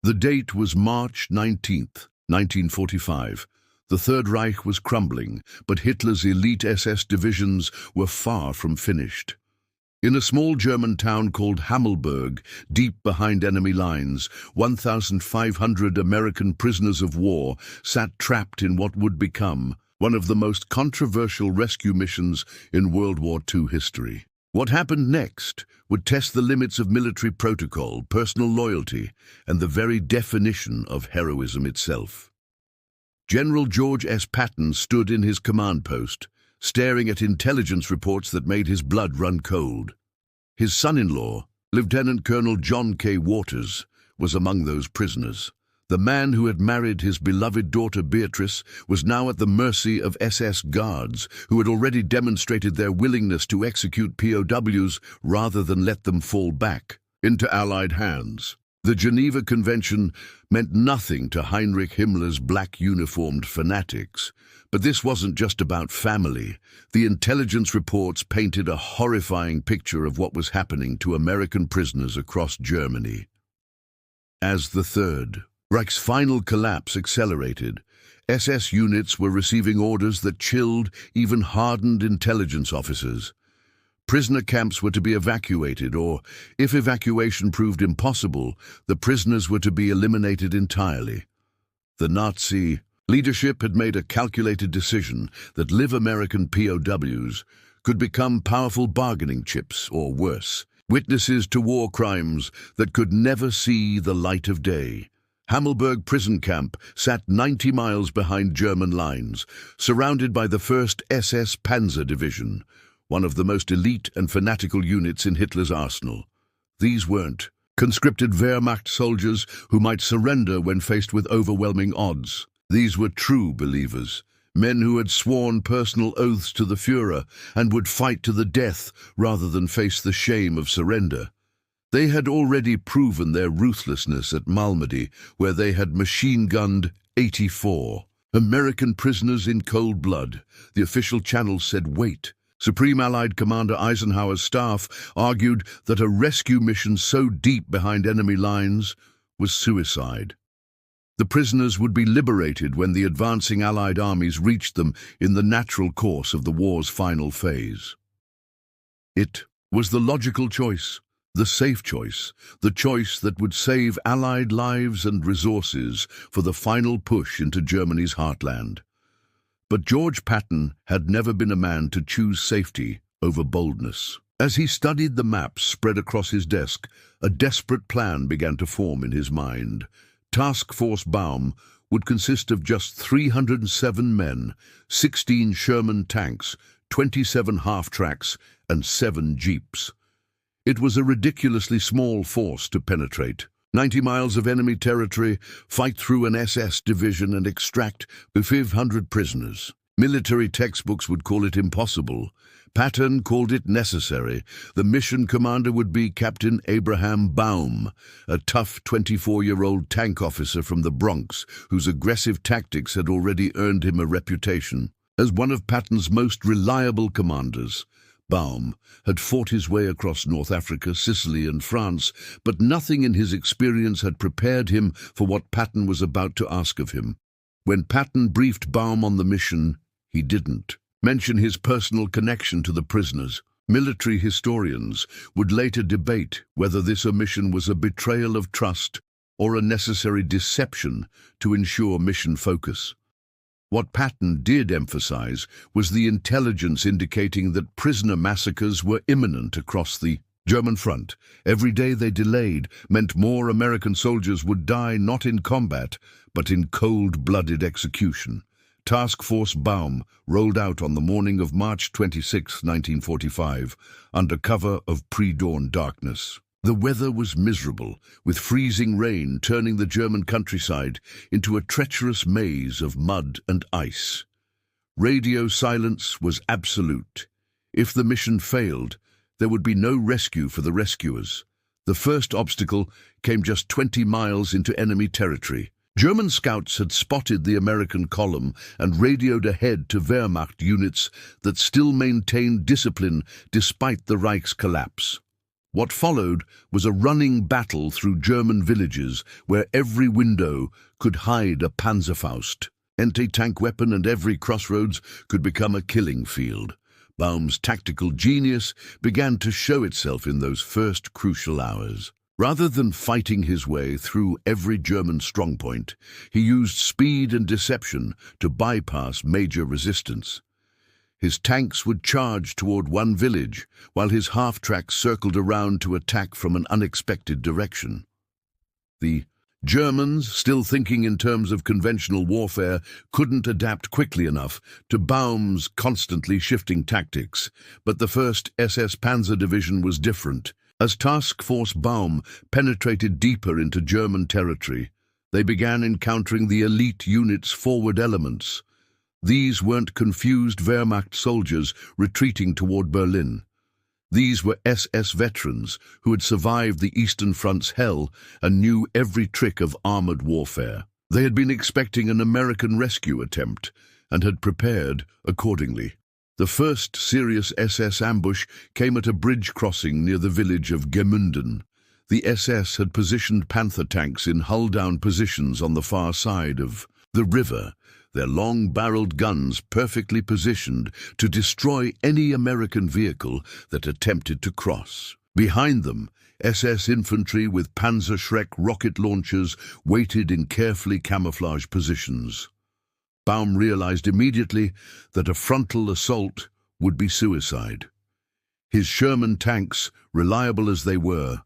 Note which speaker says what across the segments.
Speaker 1: The date was March 19th, 1945. The Third Reich was crumbling, but Hitler's elite SS divisions were far from finished. In a small German town called Hammelburg, deep behind enemy lines, 1,500 American prisoners of war sat trapped in what would become one of the most controversial rescue missions in World War II history. What happened next would test the limits of military protocol, personal loyalty, and the very definition of heroism itself. General George S. Patton stood in his command post, staring at intelligence reports that made his blood run cold. His son-in-law, Lieutenant Colonel John K. Waters, was among those prisoners. The man who had married his beloved daughter Beatrice was now at the mercy of SS guards who had already demonstrated their willingness to execute POWs rather than let them fall back into Allied hands. The Geneva Convention meant nothing to Heinrich Himmler's black-uniformed fanatics. But this wasn't just about family. The intelligence reports painted a horrifying picture of what was happening to American prisoners across Germany. As the Third Reich's final collapse accelerated, SS units were receiving orders that chilled even hardened intelligence officers. Prisoner camps were to be evacuated, or, if evacuation proved impossible, the prisoners were to be eliminated entirely. The Nazi leadership had made a calculated decision that live American POWs could become powerful bargaining chips, or worse, witnesses to war crimes that could never see the light of day. Hammelburg prison camp sat 90 miles behind German lines, surrounded by the 1st SS Panzer Division, one of the most elite and fanatical units in Hitler's arsenal. These weren't conscripted Wehrmacht soldiers who might surrender when faced with overwhelming odds. These were true believers, men who had sworn personal oaths to the Führer and would fight to the death rather than face the shame of surrender. They had already proven their ruthlessness at Malmedy, where they had machine-gunned 84 American prisoners in cold blood. The official channels said, wait. Supreme Allied Commander Eisenhower's staff argued that a rescue mission so deep behind enemy lines was suicide. The prisoners would be liberated when the advancing Allied armies reached them in the natural course of the war's final phase. It was the logical choice. The safe choice, the choice that would save Allied lives and resources for the final push into Germany's heartland. But George Patton had never been a man to choose safety over boldness. As he studied the maps spread across his desk, a desperate plan began to form in his mind. Task Force Baum would consist of just 307 men, 16 Sherman tanks, 27 half-tracks, and 7 jeeps. It was a ridiculously small force to penetrate. 90 miles of enemy territory, fight through an SS division and extract 500 prisoners. Military textbooks would call it impossible. Patton called it necessary. The mission commander would be Captain Abraham Baum, a tough 24-year-old tank officer from the Bronx, whose aggressive tactics had already earned him a reputation as one of Patton's most reliable commanders. Baum had fought his way across North Africa, Sicily, and France, but nothing in his experience had prepared him for what Patton was about to ask of him. When Patton briefed Baum on the mission, he didn't mention his personal connection to the prisoners. Military historians would later debate whether this omission was a betrayal of trust or a necessary deception to ensure mission focus. What Patton did emphasize was the intelligence indicating that prisoner massacres were imminent across the German front. Every day they delayed meant more American soldiers would die not in combat, but in cold-blooded execution. Task Force Baum rolled out on the morning of March 26, 1945, under cover of pre-dawn darkness. The weather was miserable, with freezing rain turning the German countryside into a treacherous maze of mud and ice. Radio silence was absolute. If the mission failed, there would be no rescue for the rescuers. The first obstacle came just 20 miles into enemy territory. German scouts had spotted the American column and radioed ahead to Wehrmacht units that still maintained discipline despite the Reich's collapse. What followed was a running battle through German villages where every window could hide a Panzerfaust. Anti-tank weapon, and every crossroads could become a killing field. Baum's tactical genius began to show itself in those first crucial hours. Rather than fighting his way through every German strongpoint, he used speed and deception to bypass major resistance. His tanks would charge toward one village, while his half-tracks circled around to attack from an unexpected direction. The Germans, still thinking in terms of conventional warfare, couldn't adapt quickly enough to Baum's constantly shifting tactics, but the 1st SS Panzer Division was different. As Task Force Baum penetrated deeper into German territory, they began encountering the elite unit's forward elements. These weren't confused Wehrmacht soldiers retreating toward Berlin. These were SS veterans who had survived the Eastern Front's hell and knew every trick of armored warfare. They had been expecting an American rescue attempt and had prepared accordingly. The first serious SS ambush came at a bridge crossing near the village of Gemünden. The SS had positioned Panther tanks in hull-down positions on the far side of the river, their long-barreled guns perfectly positioned to destroy any American vehicle that attempted to cross. Behind them, SS infantry with Panzerschreck rocket launchers waited in carefully camouflaged positions. Baum realized immediately that a frontal assault would be suicide. His Sherman tanks, reliable as they were,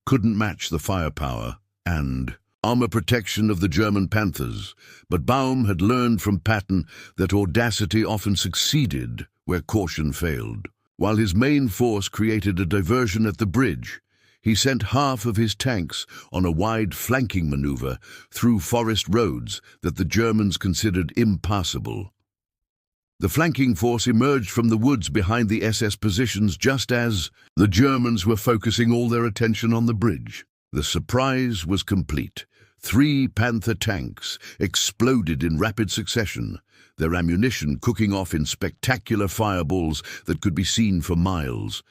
Speaker 1: couldn't match the firepower and armor protection of the German Panthers, but Baum had learned from Patton that audacity often succeeded where caution failed. While his main force created a diversion at the bridge, he sent half of his tanks on a wide flanking maneuver through forest roads that the Germans considered impassable. The flanking force emerged from the woods behind the SS positions just as the Germans were focusing all their attention on the bridge. The surprise was complete. 3 Panther tanks exploded in rapid succession, their ammunition cooking off in spectacular fireballs that could be seen for miles.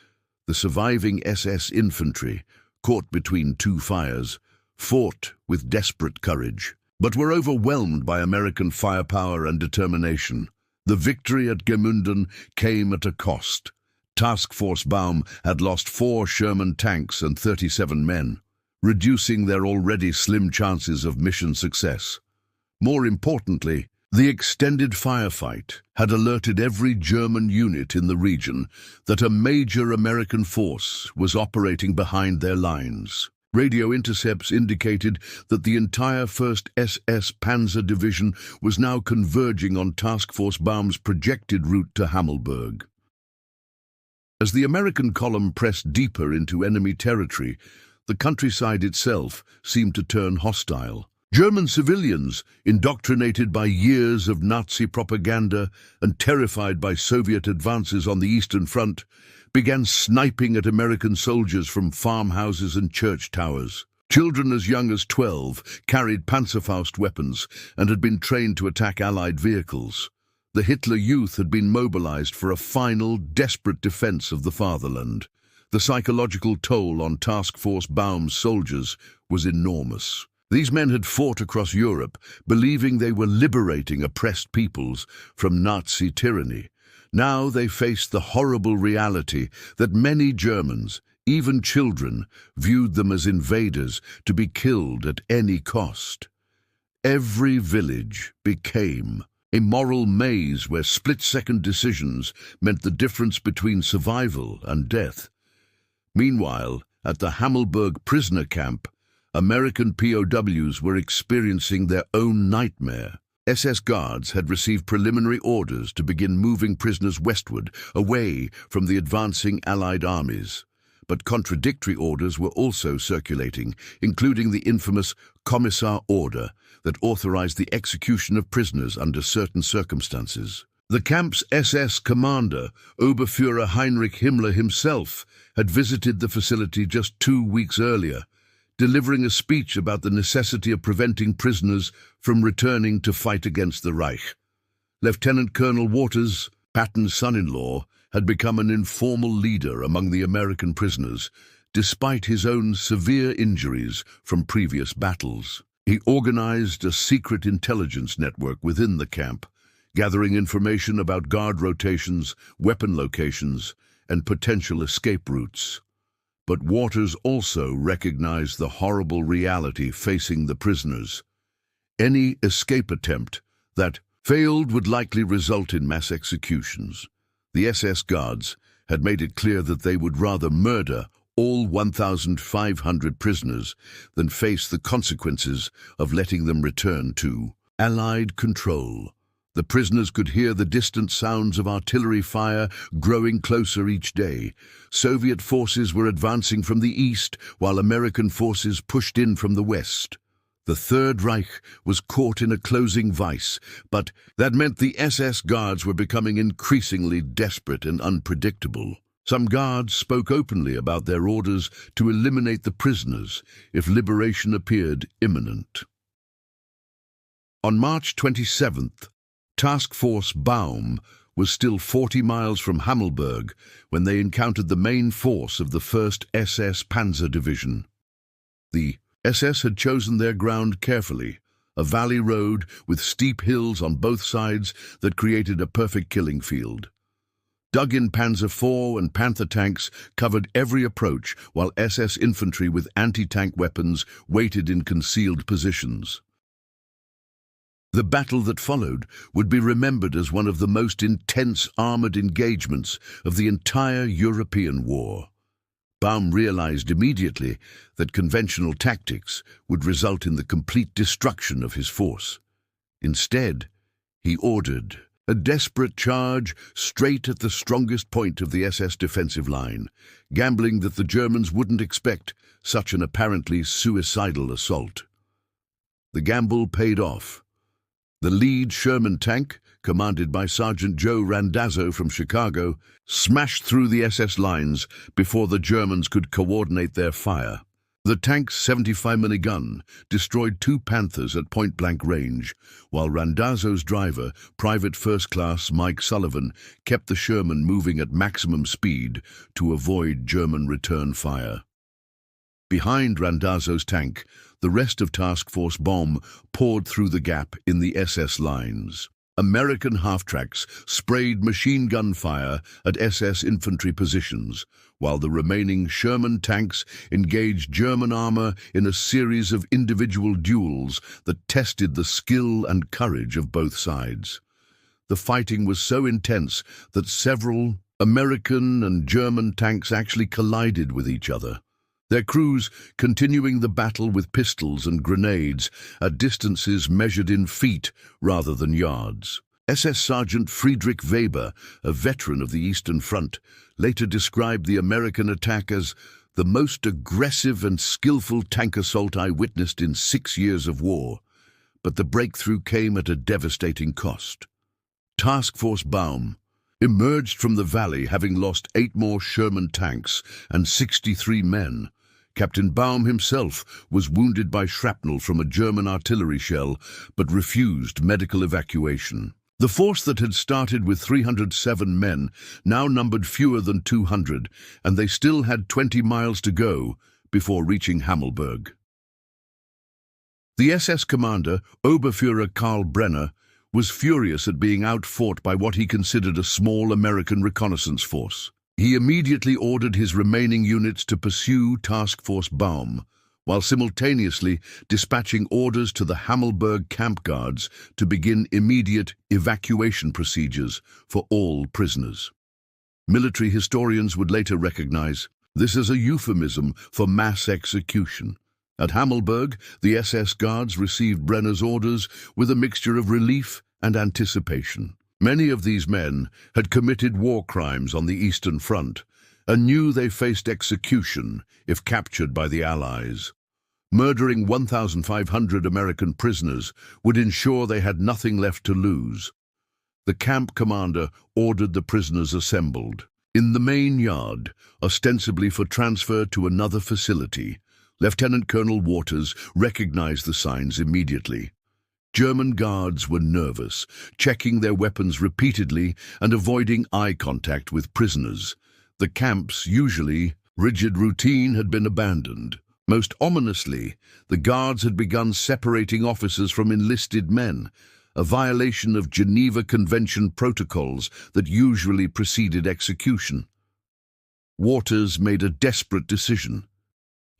Speaker 1: The surviving SS infantry, caught between 2 fires, fought with desperate courage, but were overwhelmed by American firepower and determination. The victory at Gemünden came at a cost. Task Force Baum had lost 4 Sherman tanks and 37 men, reducing their already slim chances of mission success. More importantly, the extended firefight had alerted every German unit in the region that a major American force was operating behind their lines. Radio intercepts indicated that the entire 1st SS Panzer Division was now converging on Task Force Baum's projected route to Hammelburg. As the American column pressed deeper into enemy territory, the countryside itself seemed to turn hostile. German civilians, indoctrinated by years of Nazi propaganda and terrified by Soviet advances on the Eastern Front, began sniping at American soldiers from farmhouses and church towers. Children as young as 12 carried Panzerfaust weapons and had been trained to attack Allied vehicles. The Hitler Youth had been mobilized for a final, desperate defense of the fatherland. The psychological toll on Task Force Baum's soldiers was enormous. These men had fought across Europe, believing they were liberating oppressed peoples from Nazi tyranny. Now they faced the horrible reality that many Germans, even children, viewed them as invaders to be killed at any cost. Every village became a moral maze where split-second decisions meant the difference between survival and death. Meanwhile, at the Hammelburg prisoner camp, American POWs were experiencing their own nightmare. SS guards had received preliminary orders to begin moving prisoners westward, away from the advancing Allied armies. But contradictory orders were also circulating, including the infamous Kommissar Order that authorized the execution of prisoners under certain circumstances. The camp's SS commander, Oberfuhrer Heinrich Himmler himself, had visited the facility just 2 weeks earlier, delivering a speech about the necessity of preventing prisoners from returning to fight against the Reich. Lieutenant Colonel Waters, Patton's son-in-law, had become an informal leader among the American prisoners, despite his own severe injuries from previous battles. He organized a secret intelligence network within the camp, gathering information about guard rotations, weapon locations, and potential escape routes. But Waters also recognized the horrible reality facing the prisoners. Any escape attempt that failed would likely result in mass executions. The SS guards had made it clear that they would rather murder all 1,500 prisoners than face the consequences of letting them return to Allied control. The prisoners could hear the distant sounds of artillery fire growing closer each day. Soviet forces were advancing from the east, while American forces pushed in from the west. The Third Reich was caught in a closing vice, but that meant the SS guards were becoming increasingly desperate and unpredictable. Some guards spoke openly about their orders to eliminate the prisoners if liberation appeared imminent. On March 27th, Task Force Baum was still 40 miles from Hammelburg when they encountered the main force of the 1st SS Panzer Division. The SS had chosen their ground carefully, a valley road with steep hills on both sides that created a perfect killing field. Dug-in Panzer IV and Panther tanks covered every approach, while SS infantry with anti-tank weapons waited in concealed positions. The battle that followed would be remembered as one of the most intense armored engagements of the entire European war. Baum realized immediately that conventional tactics would result in the complete destruction of his force. Instead, he ordered a desperate charge straight at the strongest point of the SS defensive line, gambling that the Germans wouldn't expect such an apparently suicidal assault. The gamble paid off. The lead Sherman tank, commanded by Sergeant Joe Randazzo from Chicago, smashed through the SS lines before the Germans could coordinate their fire. The tank's 75mm gun destroyed 2 Panthers at point-blank range, while Randazzo's driver, Private First Class Mike Sullivan, kept the Sherman moving at maximum speed to avoid German return fire. Behind Randazzo's tank, the rest of Task Force Baum poured through the gap in the SS lines. American half-tracks sprayed machine gun fire at SS infantry positions, while the remaining Sherman tanks engaged German armor in a series of individual duels that tested the skill and courage of both sides. The fighting was so intense that several American and German tanks actually collided with each other, their crews continuing the battle with pistols and grenades at distances measured in feet rather than yards. SS Sergeant Friedrich Weber, a veteran of the Eastern Front, later described the American attack as the most aggressive and skillful tank assault I witnessed in 6 years of war, but the breakthrough came at a devastating cost. Task Force Baum emerged from the valley having lost 8 more Sherman tanks and 63 men. Captain Baum himself was wounded by shrapnel from a German artillery shell, but refused medical evacuation. The force that had started with 307 men now numbered fewer than 200, and they still had 20 miles to go before reaching Hammelburg. The SS commander, Oberfuhrer Karl Brenner, was furious at being outfought by what he considered a small American reconnaissance force. He immediately ordered his remaining units to pursue Task Force Baum, while simultaneously dispatching orders to the Hammelburg camp guards to begin immediate evacuation procedures for all prisoners. Military historians would later recognize this as a euphemism for mass execution. At Hammelburg, the SS guards received Brenner's orders with a mixture of relief and anticipation. Many of these men had committed war crimes on the Eastern Front and knew they faced execution if captured by the Allies. Murdering 1,500 American prisoners would ensure they had nothing left to lose. The camp commander ordered the prisoners assembled. In the main yard, ostensibly for transfer to another facility, Lieutenant Colonel Waters recognized the signs immediately. German guards were nervous, checking their weapons repeatedly and avoiding eye contact with prisoners. The camps usually Rigid routine had been abandoned. Most ominously, the guards had begun separating officers from enlisted men, a violation of Geneva Convention protocols that usually preceded execution. Waters made a desperate decision.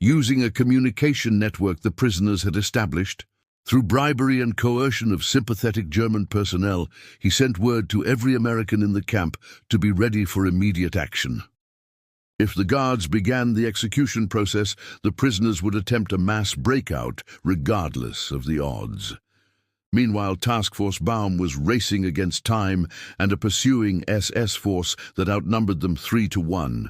Speaker 1: Using a communication network the prisoners had established, through bribery and coercion of sympathetic German personnel, he sent word to every American in the camp to be ready for immediate action. If the guards began the execution process, the prisoners would attempt a mass breakout, regardless of the odds. Meanwhile, Task Force Baum was racing against time and a pursuing SS force that outnumbered them 3-1.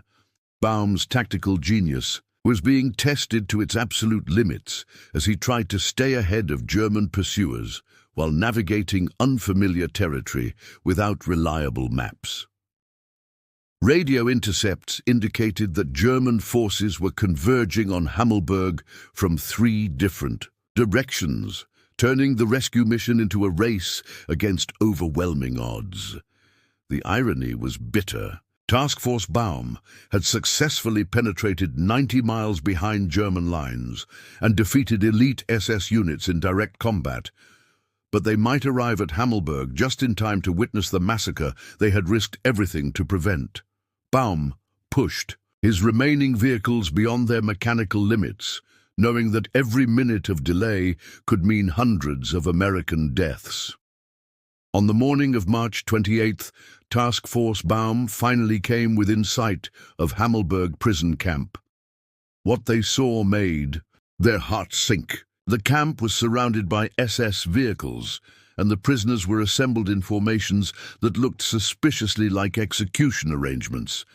Speaker 1: Baum's tactical genius was being tested to its absolute limits as he tried to stay ahead of German pursuers while navigating unfamiliar territory without reliable maps. Radio intercepts indicated that German forces were converging on Hammelburg from 3 different directions, turning the rescue mission into a race against overwhelming odds. The irony was bitter. Task Force Baum had successfully penetrated 90 miles behind German lines and defeated elite SS units in direct combat, but they might arrive at Hammelburg just in time to witness the massacre they had risked everything to prevent. Baum pushed his remaining vehicles beyond their mechanical limits, knowing that every minute of delay could mean hundreds of American deaths. On the morning of March 28th, Task Force Baum finally came within sight of Hammelburg prison camp. What they saw made their hearts sink. The camp was surrounded by SS vehicles, and the prisoners were assembled in formations that looked suspiciously like execution arrangements.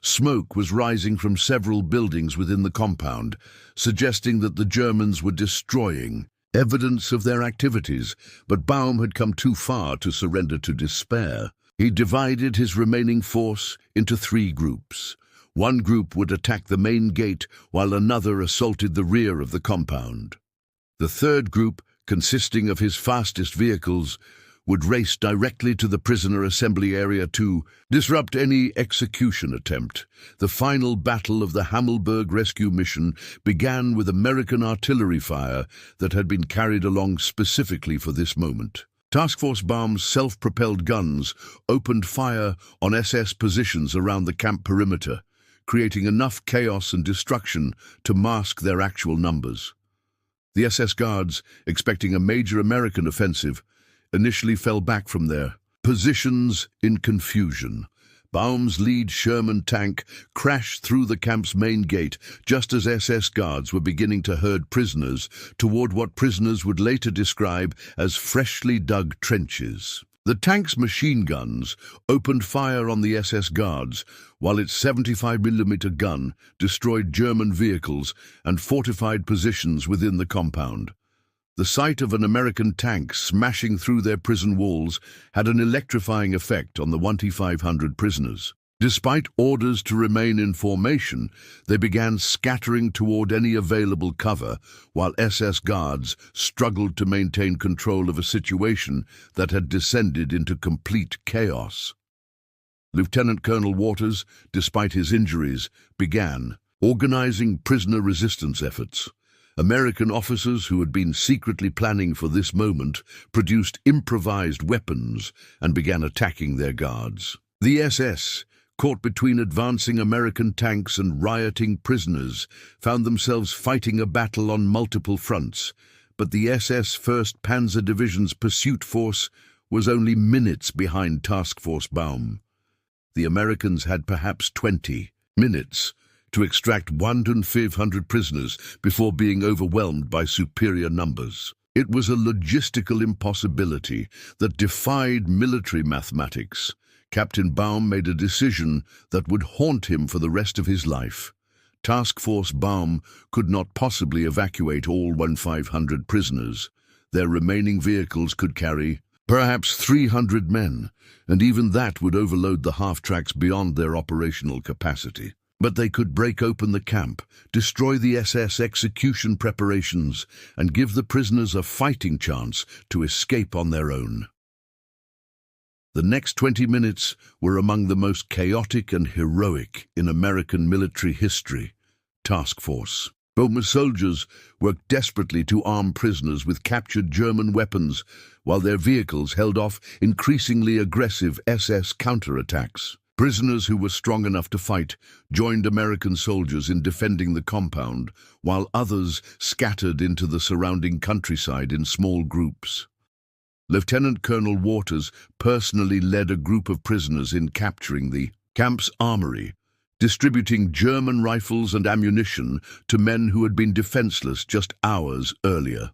Speaker 1: Smoke was rising from several buildings within the compound, suggesting that the Germans were destroying evidence of their activities, but Baum had come too far to surrender to despair. He divided his remaining force into 3 groups. One group would attack the main gate, while another assaulted the rear of the compound. The third group, consisting of his fastest vehicles, would race directly to the prisoner assembly area to disrupt any execution attempt. The final battle of the Hammelburg rescue mission began with American artillery fire that had been carried along specifically for this moment. Task Force Baum's self-propelled guns opened fire on SS positions around the camp perimeter, creating enough chaos and destruction to mask their actual numbers. The SS guards, expecting a major American offensive, initially fell back from their positions in confusion. Baum's lead Sherman tank crashed through the camp's main gate just as SS guards were beginning to herd prisoners toward what prisoners would later describe as freshly dug trenches. The tank's machine guns opened fire on the SS guards, while its 75mm gun destroyed German vehicles and fortified positions within the compound. The sight of an American tank smashing through their prison walls had an electrifying effect on the 1,500 prisoners. Despite orders to remain in formation, they began scattering toward any available cover, while SS guards struggled to maintain control of a situation that had descended into complete chaos. Lieutenant Colonel Waters, despite his injuries, began organizing prisoner resistance efforts. American officers who had been secretly planning for this moment produced improvised weapons and began attacking their guards. The SS, caught between advancing American tanks and rioting prisoners, found themselves fighting a battle on multiple fronts, but the SS 1st Panzer Division's pursuit force was only minutes behind Task Force Baum. The Americans had perhaps 20 minutes to extract 1,500 prisoners before being overwhelmed by superior numbers. It was a logistical impossibility that defied military mathematics. Captain Baum made a decision that would haunt him for the rest of his life. Task Force Baum could not possibly evacuate all 1,500 prisoners. Their remaining vehicles could carry perhaps 300 men, and even that would overload the half-tracks beyond their operational capacity. But they could break open the camp, destroy the SS execution preparations, and give the prisoners a fighting chance to escape on their own. The next 20 minutes were among the most chaotic and heroic in American military history. Task Force. Boma soldiers worked desperately to arm prisoners with captured German weapons, while their vehicles held off increasingly aggressive SS counterattacks. Prisoners who were strong enough to fight joined American soldiers in defending the compound, while others scattered into the surrounding countryside in small groups. Lieutenant Colonel Waters personally led a group of prisoners in capturing the camp's armory, distributing German rifles and ammunition to men who had been defenseless just hours earlier.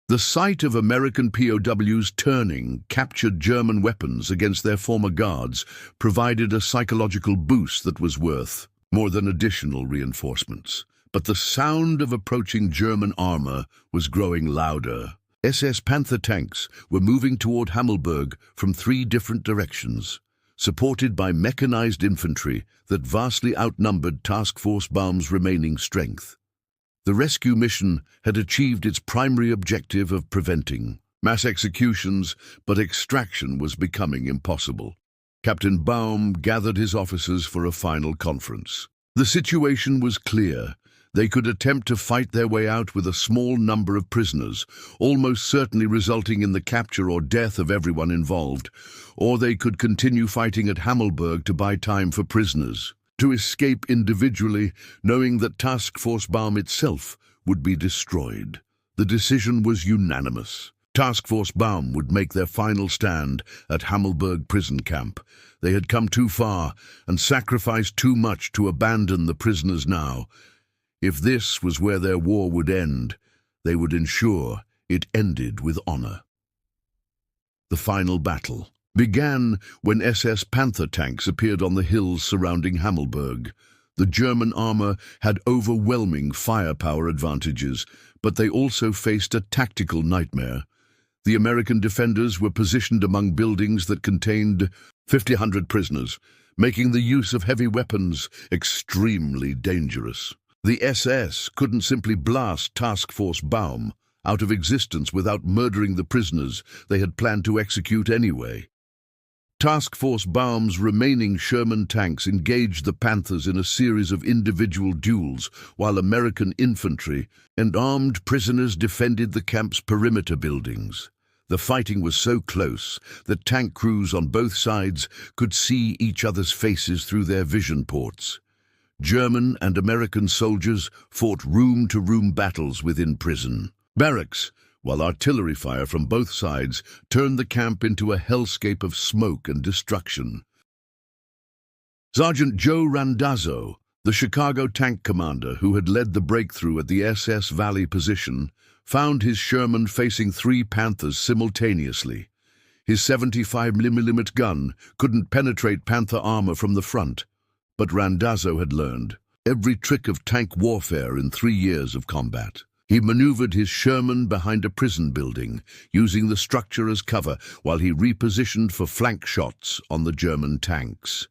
Speaker 1: The sight of American POWs turning captured German weapons against their former guards provided a psychological boost that was worth more than additional reinforcements. But the sound of approaching German armor was growing louder. SS Panther tanks were moving toward Hammelburg from 3 different directions, supported by mechanized infantry that vastly outnumbered Task Force Baum's remaining strength. The rescue mission had achieved its primary objective of preventing mass executions, but extraction was becoming impossible. Captain Baum gathered his officers for a final conference. The situation was clear. They could attempt to fight their way out with a small number of prisoners, almost certainly resulting in the capture or death of everyone involved, or they could continue fighting at Hammelburg to buy time for prisoners, to escape individually, knowing that Task Force Baum itself would be destroyed. The decision was unanimous. Task Force Baum would make their final stand at Hammelburg prison camp. They had come too far and sacrificed too much to abandon the prisoners now. If this was where their war would end, they would ensure it ended with honor. The final battle began when SS Panther tanks appeared on the hills surrounding Hammelburg. The German armor had overwhelming firepower advantages, but they also faced a tactical nightmare. The American defenders were positioned among buildings that contained 1,500 prisoners, making the use of heavy weapons extremely dangerous. The SS couldn't simply blast Task Force Baum out of existence without murdering the prisoners they had planned to execute anyway. Task Force Baum's remaining Sherman tanks engaged the Panthers in a series of individual duels, while American infantry and armed prisoners defended the camp's perimeter buildings. The fighting was so close that tank crews on both sides could see each other's faces through their vision ports. German and American soldiers fought room-to-room battles within prison barracks, while artillery fire from both sides turned the camp into a hellscape of smoke and destruction. Sergeant Joe Randazzo, the Chicago tank commander who had led the breakthrough at the SS Valley position, found his Sherman facing 3 Panthers simultaneously. His 75mm gun couldn't penetrate Panther armor from the front, but Randazzo had learned every trick of tank warfare in 3 years of combat. He maneuvered his Sherman behind a prison building, using the structure as cover while he repositioned for flank shots on the German tanks.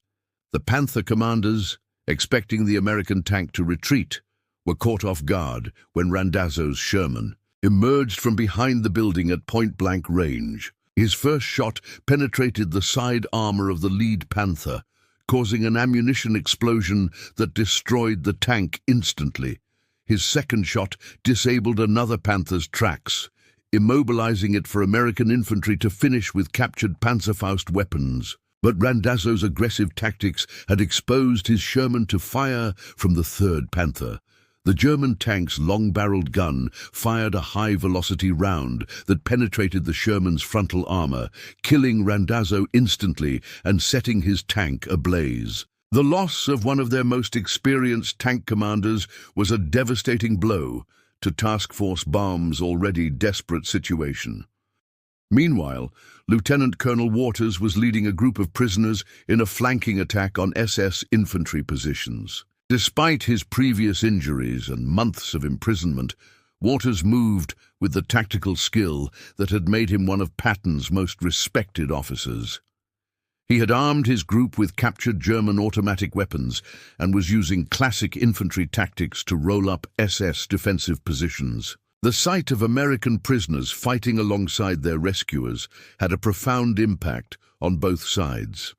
Speaker 1: The Panther commanders, expecting the American tank to retreat, were caught off guard when Randazzo's Sherman emerged from behind the building at point-blank range. His first shot penetrated the side armor of the lead Panther, causing an ammunition explosion that destroyed the tank instantly. His second shot disabled another Panther's tracks, immobilizing it for American infantry to finish with captured Panzerfaust weapons. But Randazzo's aggressive tactics had exposed his Sherman to fire from the third Panther. The German tank's long-barreled gun fired a high-velocity round that penetrated the Sherman's frontal armor, killing Randazzo instantly and setting his tank ablaze. The loss of one of their most experienced tank commanders was a devastating blow to Task Force Baum's already desperate situation. Meanwhile, Lieutenant Colonel Waters was leading a group of prisoners in a flanking attack on SS infantry positions. Despite his previous injuries and months of imprisonment, Waters moved with the tactical skill that had made him one of Patton's most respected officers. He had armed his group with captured German automatic weapons and was using classic infantry tactics to roll up SS defensive positions. The sight of American prisoners fighting alongside their rescuers had a profound impact on both sides.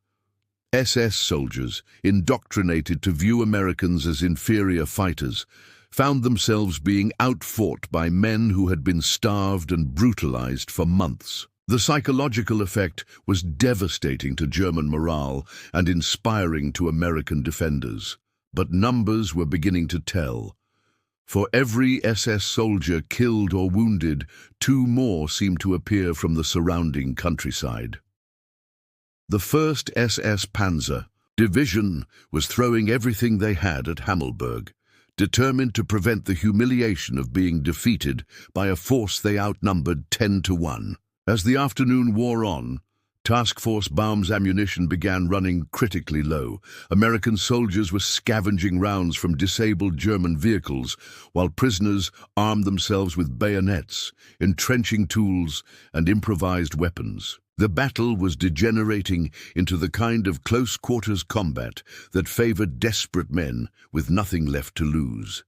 Speaker 1: SS soldiers, indoctrinated to view Americans as inferior fighters, found themselves being outfought by men who had been starved and brutalized for months. The psychological effect was devastating to German morale and inspiring to American defenders. But numbers were beginning to tell. For every SS soldier killed or wounded, 2 more seemed to appear from the surrounding countryside. The 1st SS Panzer Division was throwing everything they had at Hammelburg, determined to prevent the humiliation of being defeated by a force they outnumbered 10-1. As the afternoon wore on, Task Force Baum's ammunition began running critically low. American soldiers were scavenging rounds from disabled German vehicles, while prisoners armed themselves with bayonets, entrenching tools, and improvised weapons. The battle was degenerating into the kind of close-quarters combat that favored desperate men with nothing left to lose.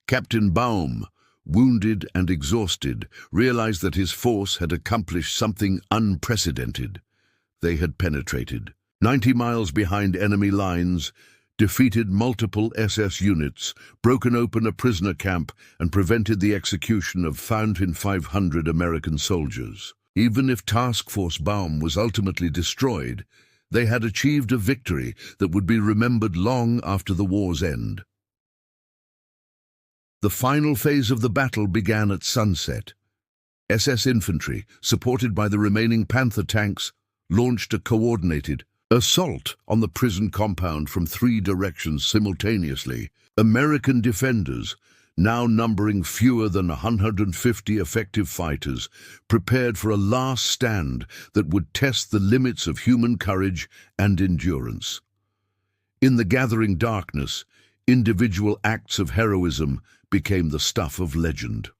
Speaker 1: Captain Baum, wounded and exhausted, realized that his force had accomplished something unprecedented. They had penetrated 90 miles behind enemy lines, defeated multiple SS units, broken open a prisoner camp, and prevented the execution of 500 American soldiers. Even if Task Force Baum was ultimately destroyed, they had achieved a victory that would be remembered long after the war's end. The final phase of the battle began at sunset. SS infantry, supported by the remaining Panther tanks, launched a coordinated assault on the prison compound from 3 directions simultaneously. American defenders, now numbering fewer than 150 effective fighters, prepared for a last stand that would test the limits of human courage and endurance. In the gathering darkness, individual acts of heroism became the stuff of legend.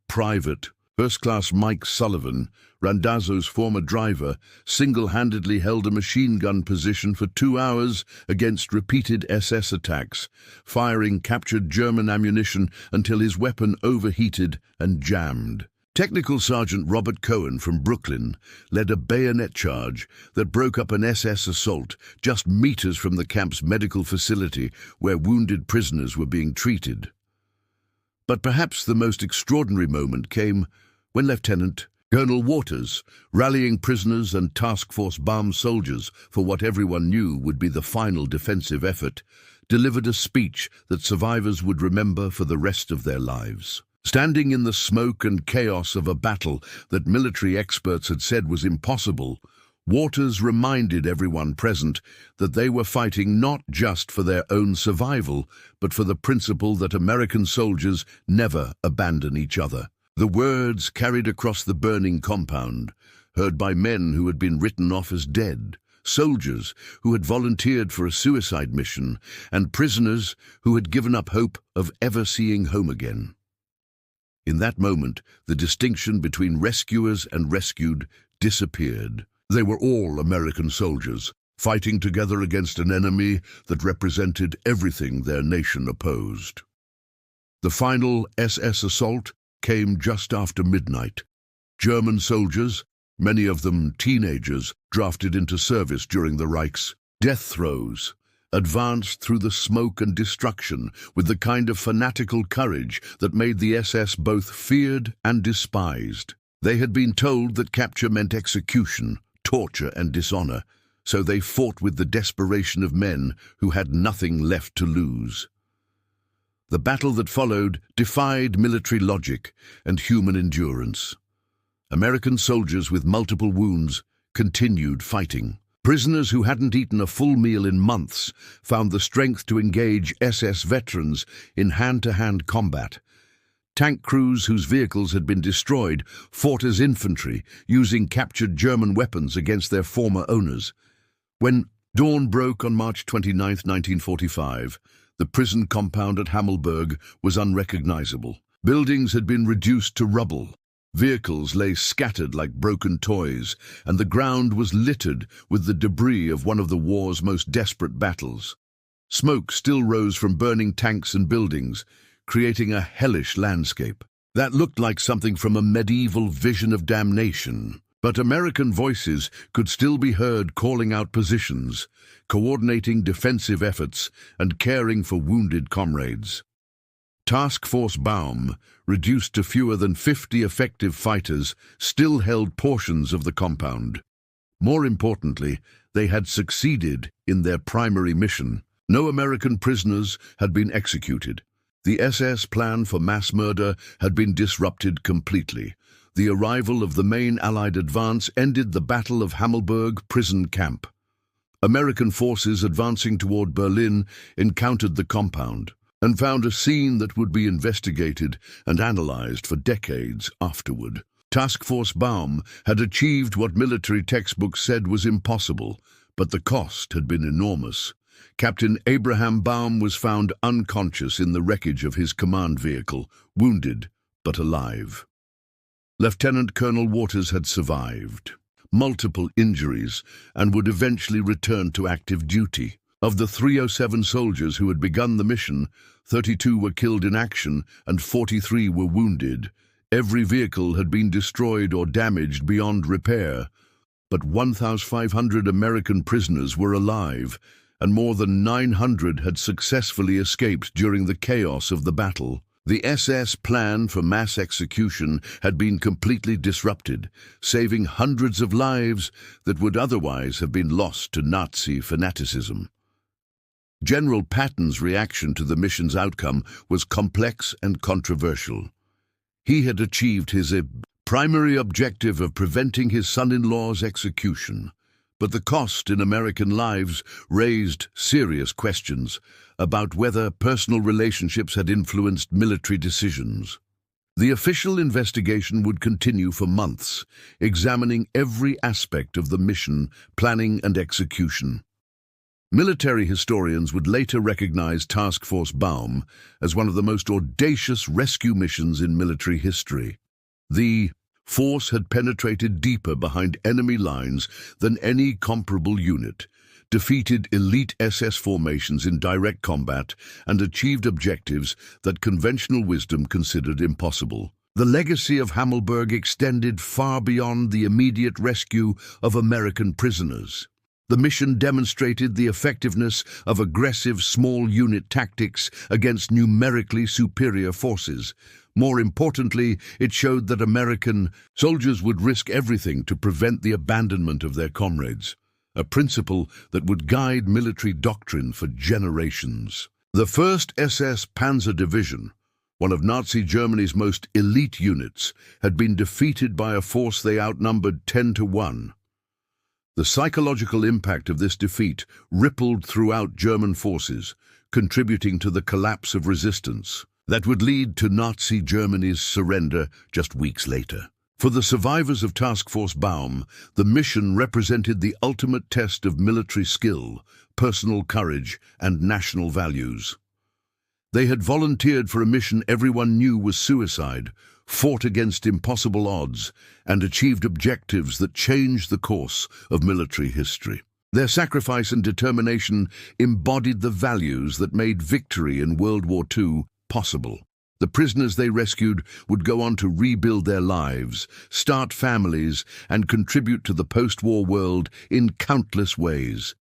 Speaker 1: Private First Class Mike Sullivan, Randazzo's former driver, single-handedly held a machine gun position for 2 hours against repeated SS attacks, firing captured German ammunition until his weapon overheated and jammed. Technical Sergeant Robert Cohen from Brooklyn led a bayonet charge that broke up an SS assault just meters from the camp's medical facility where wounded prisoners were being treated. But perhaps the most extraordinary moment came when Lieutenant Colonel Waters, rallying prisoners and Task Force Baum soldiers for what everyone knew would be the final defensive effort, delivered a speech that survivors would remember for the rest of their lives. Standing in the smoke and chaos of a battle that military experts had said was impossible, Waters reminded everyone present that they were fighting not just for their own survival, but for the principle that American soldiers never abandon each other. The words carried across the burning compound, heard by men who had been written off as dead, soldiers who had volunteered for a suicide mission, and prisoners who had given up hope of ever seeing home again. In that moment, the distinction between rescuers and rescued disappeared. They were all American soldiers, fighting together against an enemy that represented everything their nation opposed. The final SS assault came just after midnight. German soldiers, many of them teenagers drafted into service during the Reich's death throes, advanced through the smoke and destruction with the kind of fanatical courage that made the SS both feared and despised. They had been told that capture meant execution, torture and dishonor, so they fought with the desperation of men who had nothing left to lose. The battle that followed defied military logic and human endurance. American soldiers with multiple wounds continued fighting. Prisoners who hadn't eaten a full meal in months found the strength to engage SS veterans in hand-to-hand combat. Tank crews whose vehicles had been destroyed fought as infantry, using captured German weapons against their former owners. When dawn broke on March 29, 1945, the prison compound at Hammelburg was unrecognizable. Buildings had been reduced to rubble. Vehicles lay scattered like broken toys, and the ground was littered with the debris of one of the war's most desperate battles. Smoke still rose from burning tanks and buildings, creating a hellish landscape. That looked like something from a medieval vision of damnation. But American voices could still be heard calling out positions, coordinating defensive efforts, and caring for wounded comrades. Task Force Baum, reduced to fewer than 50 effective fighters, still held portions of the compound. More importantly, they had succeeded in their primary mission. No American prisoners had been executed. The SS plan for mass murder had been disrupted completely. The arrival of the main Allied advance ended the Battle of Hammelburg prison camp. American forces advancing toward Berlin encountered the compound and found a scene that would be investigated and analyzed for decades afterward. Task Force Baum had achieved what military textbooks said was impossible, but the cost had been enormous. Captain Abraham Baum was found unconscious in the wreckage of his command vehicle, wounded but alive. Lieutenant Colonel Waters had survived multiple injuries and would eventually return to active duty. Of the 307 soldiers who had begun the mission, 32 were killed in action and 43 were wounded. Every vehicle had been destroyed or damaged beyond repair, but 1,500 American prisoners were alive, and more than 900 had successfully escaped during the chaos of the battle. The SS plan for mass execution had been completely disrupted, saving hundreds of lives that would otherwise have been lost to Nazi fanaticism. General Patton's reaction to the mission's outcome was complex and controversial. He had achieved his primary objective of preventing his son-in-law's execution, but the cost in American lives raised serious questions about whether personal relationships had influenced military decisions. The official investigation would continue for months, examining every aspect of the mission, planning and execution. Military historians would later recognize Task Force Baum as one of the most audacious rescue missions in military history. The force had penetrated deeper behind enemy lines than any comparable unit, defeated elite SS formations in direct combat, and achieved objectives that conventional wisdom considered impossible. The legacy of Hammelburg extended far beyond the immediate rescue of American prisoners. The mission demonstrated the effectiveness of aggressive small unit tactics against numerically superior forces. More importantly, it showed that American soldiers would risk everything to prevent the abandonment of their comrades, a principle that would guide military doctrine for generations. The 1st SS Panzer Division, one of Nazi Germany's most elite units, had been defeated by a force they outnumbered 10-1. The psychological impact of this defeat rippled throughout German forces, contributing to the collapse of resistance that would lead to Nazi Germany's surrender just weeks later. For the survivors of Task Force Baum, the mission represented the ultimate test of military skill, personal courage, and national values. They had volunteered for a mission everyone knew was suicide, fought against impossible odds, and achieved objectives that changed the course of military history. Their sacrifice and determination embodied the values that made victory in World War II possible. The prisoners they rescued would go on to rebuild their lives, start families, and contribute to the post-war world in countless ways.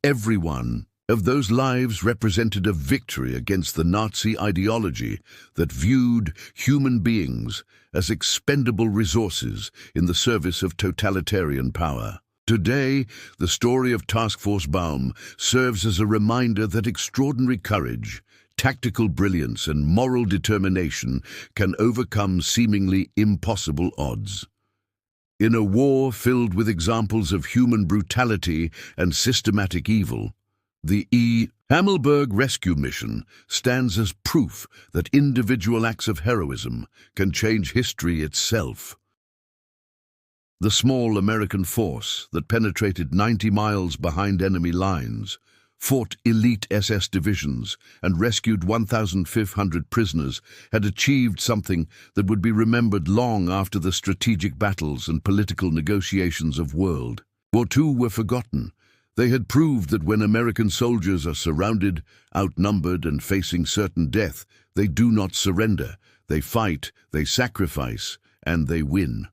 Speaker 1: Every one of those lives represented a victory against the Nazi ideology that viewed human beings as expendable resources in the service of totalitarian power. Today, the story of Task Force Baum serves as a reminder that extraordinary courage, tactical brilliance, and moral determination can overcome seemingly impossible odds. In a war filled with examples of human brutality and systematic evil, the Hammelburg rescue mission stands as proof that individual acts of heroism can change history itself. The small American force that penetrated 90 miles behind enemy lines, fought elite SS divisions, and rescued 1,500 prisoners had achieved something that would be remembered long after the strategic battles and political negotiations of World War II were forgotten. They had proved that when American soldiers are surrounded, outnumbered, and facing certain death, they do not surrender. They fight, they sacrifice, and they win.